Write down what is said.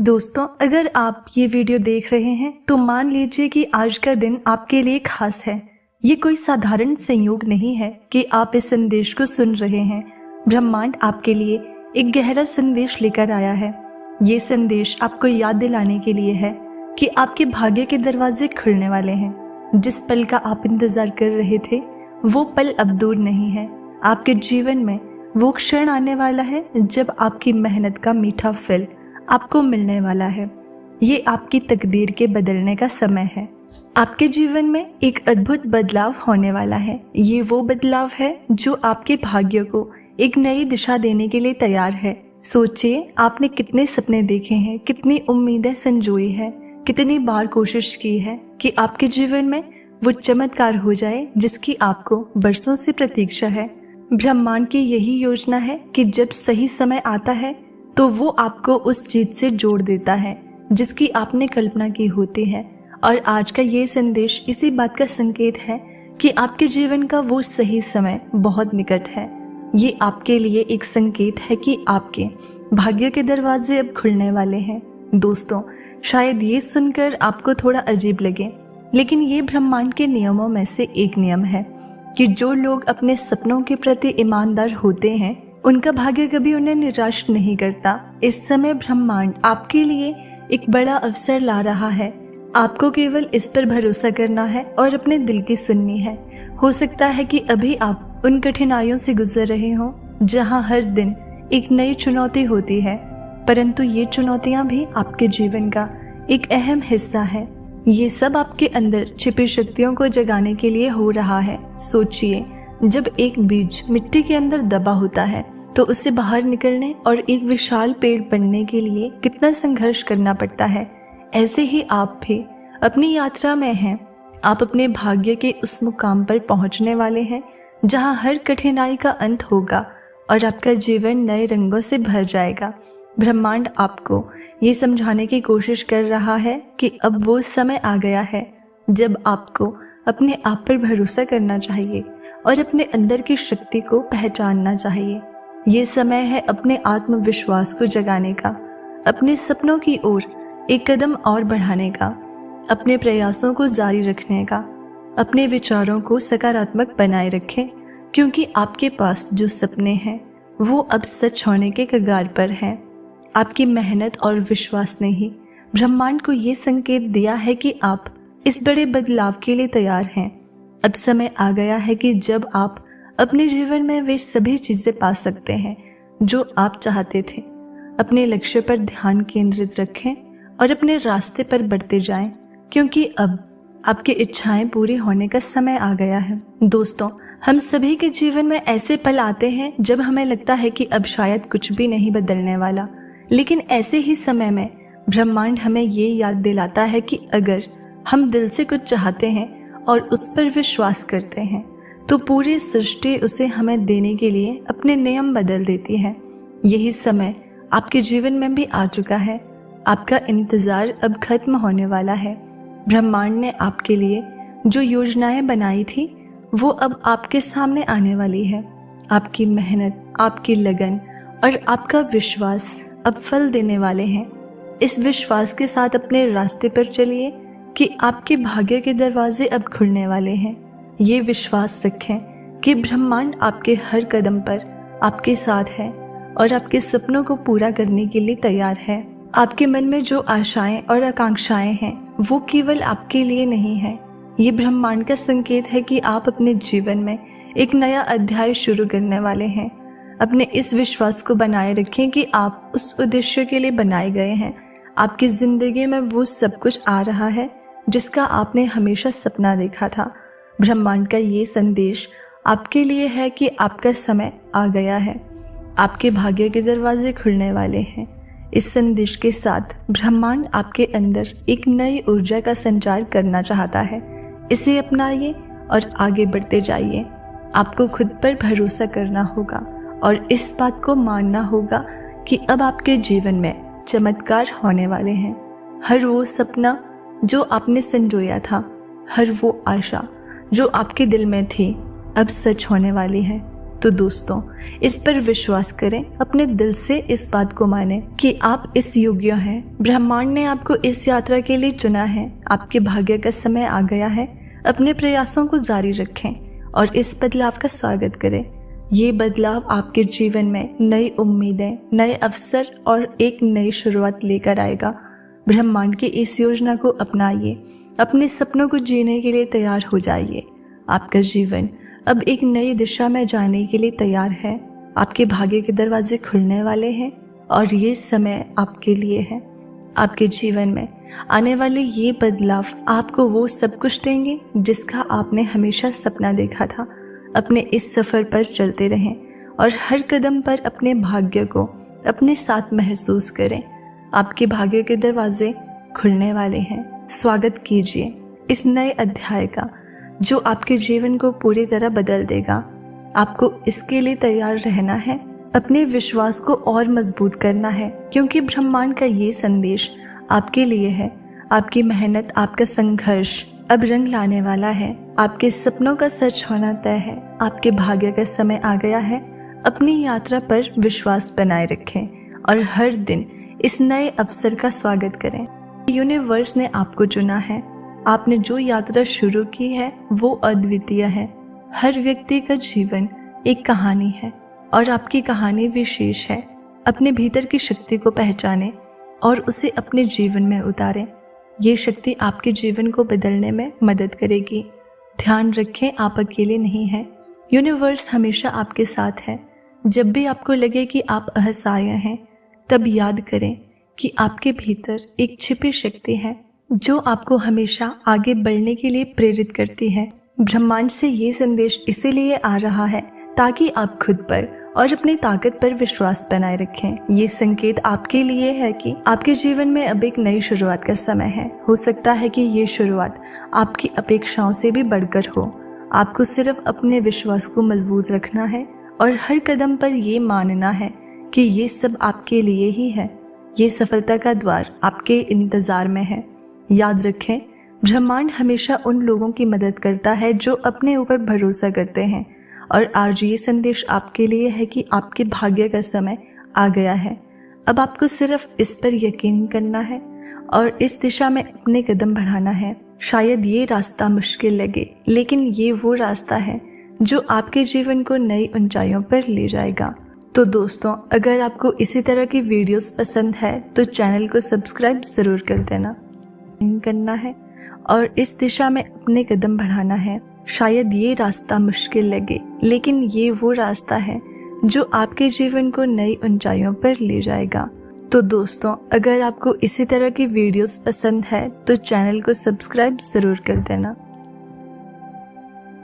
दोस्तों, अगर आप ये वीडियो देख रहे हैं तो मान लीजिए कि आज का दिन आपके लिए खास है। ये कोई साधारण संयोग नहीं है कि आप इस संदेश को सुन रहे हैं। ब्रह्मांड आपके लिए एक गहरा संदेश लेकर आया है। ये संदेश आपको याद दिलाने के लिए है कि आपके भाग्य के दरवाजे खुलने वाले हैं। जिस पल का आप इंतजार कर रहे थे वो पल अब दूर नहीं है। आपके जीवन में वो क्षण आने वाला है जब आपकी मेहनत का मीठा फल आपको मिलने वाला है। ये आपकी तकदीर के बदलने का समय है। आपके जीवन में एक अद्भुत बदलाव होने वाला है। ये वो बदलाव है जो आपके भाग्य को एक नई दिशा देने के लिए तैयार है। सोचिए, आपने कितने सपने देखे हैं, कितनी उम्मीदें संजोई है, कितनी बार कोशिश की है कि आपके जीवन में वो चमत्कार हो जाए जिसकी आपको बरसों से प्रतीक्षा है। ब्रह्मांड की यही योजना है कि जब सही समय आता है तो वो आपको उस चीज से जोड़ देता है जिसकी आपने कल्पना की होती है। और आज का ये संदेश इसी बात का संकेत है कि आपके जीवन का वो सही समय बहुत निकट है। ये आपके लिए एक संकेत है कि आपके भाग्य के दरवाजे अब खुलने वाले हैं। दोस्तों, शायद ये सुनकर आपको थोड़ा अजीब लगे, लेकिन ये ब्रह्मांड के नियमों में से एक नियम है कि जो लोग अपने सपनों के प्रति ईमानदार होते हैं उनका भाग्य कभी उन्हें निराश नहीं करता। इस समय ब्रह्मांड आपके लिए एक बड़ा अवसर ला रहा है। आपको केवल इस पर भरोसा करना है और अपने दिल की सुननी है। हो सकता है कि अभी आप उन कठिनाइयों से गुजर रहे हो जहां हर दिन एक नई चुनौती होती है, परंतु ये चुनौतियां भी आपके जीवन का एक अहम हिस्सा है। ये सब आपके अंदर छिपी शक्तियों को जगाने के लिए हो रहा है। सोचिए, जब एक बीज मिट्टी के अंदर दबा होता है तो उसे बाहर निकलने और एक विशाल पेड़ बनने के लिए कितना संघर्ष करना पड़ता है। ऐसे ही आप भी अपनी यात्रा में हैं। आप अपने भाग्य के उस मुकाम पर पहुंचने वाले हैं जहां हर कठिनाई का अंत होगा और आपका जीवन नए रंगों से भर जाएगा। ब्रह्मांड आपको ये समझाने की कोशिश कर रहा है कि अब वो समय आ गया है जब आपको अपने आप पर भरोसा करना चाहिए और अपने अंदर की शक्ति को पहचानना चाहिए। ये समय है अपने आत्मविश्वास को जगाने का, अपने सपनों की ओर एक कदम और बढ़ाने का, अपने प्रयासों को जारी रखने का। अपने विचारों को सकारात्मक बनाए रखें, क्योंकि आपके पास जो सपने हैं वो अब सच होने के कगार पर हैं। आपकी मेहनत और विश्वास ने ही ब्रह्मांड को ये संकेत दिया है कि आप इस बड़े बदलाव के लिए तैयार हैं। अब समय आ गया है कि जब आप अपने जीवन में वे सभी चीजें पा सकते हैं जो आप चाहते थे। अपने लक्ष्य पर ध्यान केंद्रित रखें और अपने रास्ते पर बढ़ते जाएं, क्योंकि अब आपकी इच्छाएं पूरी होने का समय आ गया है। दोस्तों, हम सभी के जीवन में ऐसे पल आते हैं जब हमें लगता है कि अब शायद कुछ भी नहीं बदलने वाला, लेकिन ऐसे ही समय में ब्रह्मांड हमें ये याद दिलाता है कि अगर हम दिल से कुछ चाहते हैं और उस पर विश्वास करते हैं तो पूरी सृष्टि उसे हमें देने के लिए अपने नियम बदल देती है। यही समय आपके जीवन में भी आ चुका है। आपका इंतजार अब खत्म होने वाला है। ब्रह्मांड ने आपके लिए जो योजनाएं बनाई थी वो अब आपके सामने आने वाली है। आपकी मेहनत, आपकी लगन और आपका विश्वास अब फल देने वाले हैं। इस विश्वास के साथ अपने रास्ते पर चलिए कि आपके भाग्य के दरवाजे अब खुलने वाले हैं। ये विश्वास रखें कि ब्रह्मांड आपके हर कदम पर आपके साथ है और आपके सपनों को पूरा करने के लिए तैयार है। आपके मन में जो आशाएं और आकांक्षाएं हैं वो केवल आपके लिए नहीं है। ये ब्रह्मांड का संकेत है कि आप अपने जीवन में एक नया अध्याय शुरू करने वाले हैं। अपने इस विश्वास को बनाए रखें कि आप उस उद्देश्य के लिए बनाए गए हैं। आपकी जिंदगी में वो सब कुछ आ रहा है जिसका आपने हमेशा सपना देखा था। ब्रह्मांड का ये संदेश आपके लिए है कि आपका समय आ गया है। आपके भाग्य के दरवाजे खुलने वाले हैं। इस संदेश के साथ ब्रह्मांड आपके अंदर एक नई ऊर्जा का संचार करना चाहता है। इसे अपनाइए और आगे बढ़ते जाइए। आपको खुद पर भरोसा करना होगा और इस बात को मानना होगा कि अब आपके जीवन में चमत्कार होने वाले हैं। हर वो सपना जो आपने संजोया था, हर वो आशा जो आपके दिल में थी, अब सच होने वाली है। तो दोस्तों, इस पर विश्वास करें, अपने दिल से इस बात को माने कि आप इस योग्य हैं। ब्रह्मांड ने आपको इस यात्रा के लिए चुना है। आपके भाग्य का समय आ गया है। अपने प्रयासों को जारी रखें और इस बदलाव का स्वागत करें। ये बदलाव आपके जीवन में नई उम्मीदें, नए अवसर और एक नई शुरुआत लेकर आएगा। ब्रह्मांड की इस योजना को अपनाइए। अपने सपनों को जीने के लिए तैयार हो जाइए। आपका जीवन अब एक नई दिशा में जाने के लिए तैयार है। आपके भाग्य के दरवाजे खुलने वाले हैं और ये समय आपके लिए है। आपके जीवन में आने वाले ये बदलाव आपको वो सब कुछ देंगे जिसका आपने हमेशा सपना देखा था। अपने इस सफ़र पर चलते रहें और हर कदम पर अपने भाग्य को अपने साथ महसूस करें। आपके भाग्य के दरवाजे खुलने वाले हैं। स्वागत कीजिए इस नए अध्याय का, जो आपके जीवन को पूरी तरह बदल देगा। आपको इसके लिए तैयार रहना है। अपने विश्वास को और मजबूत करना है, क्योंकि ब्रह्मांड का ये संदेश आपके लिए है। आपकी मेहनत, आपका संघर्ष अब रंग लाने वाला है। आपके सपनों का सच होना तय है। आपके भाग्य का समय आ गया है। अपनी यात्रा पर विश्वास बनाए रखें और हर दिन इस नए अवसर का स्वागत करें। यूनिवर्स ने आपको चुना है। आपने जो यात्रा शुरू की है वो अद्वितीय है। हर व्यक्ति का जीवन एक कहानी है और आपकी कहानी विशेष है। अपने भीतर की शक्ति को पहचानें और उसे अपने जीवन में उतारें। ये शक्ति आपके जीवन को बदलने में मदद करेगी। ध्यान रखें, आप अकेले नहीं हैं। यूनिवर्स हमेशा आपके साथ है। जब भी आपको लगे कि आप असहाय हैं, तब याद करें कि आपके भीतर एक छिपी शक्ति है जो आपको हमेशा आगे बढ़ने के लिए प्रेरित करती है। ब्रह्मांड से ये संदेश इसीलिए आ रहा है ताकि आप खुद पर और अपनी ताकत पर विश्वास बनाए रखें। ये संकेत आपके लिए है कि आपके जीवन में अब एक नई शुरुआत का समय है। हो सकता है कि ये शुरुआत आपकी अपेक्षाओं से भी बढ़कर हो। आपको सिर्फ अपने विश्वास को मजबूत रखना है और हर कदम पर ये मानना है कि ये सब आपके लिए ही है। ये सफलता का द्वार आपके इंतजार में है। याद रखें, ब्रह्मांड हमेशा उन लोगों की मदद करता है जो अपने ऊपर भरोसा करते हैं। और आज ये संदेश आपके लिए है कि आपके भाग्य का समय आ गया है। अब आपको सिर्फ इस पर यकीन करना है और इस दिशा में अपने कदम बढ़ाना है। शायद ये रास्ता मुश्किल लगे, लेकिन ये वो रास्ता है जो आपके जीवन को नई ऊंचाइयों पर ले जाएगा। तो दोस्तों, अगर आपको इसी तरह की वीडियोस पसंद है तो चैनल को सब्सक्राइब ज़रूर कर देना करना है और इस दिशा में अपने कदम बढ़ाना है। शायद ये रास्ता मुश्किल लगे, लेकिन ये वो रास्ता है जो आपके जीवन को नई ऊंचाइयों पर ले जाएगा। तो दोस्तों, अगर आपको इसी तरह की वीडियोस पसंद है तो चैनल को सब्सक्राइब ज़रूर कर देना।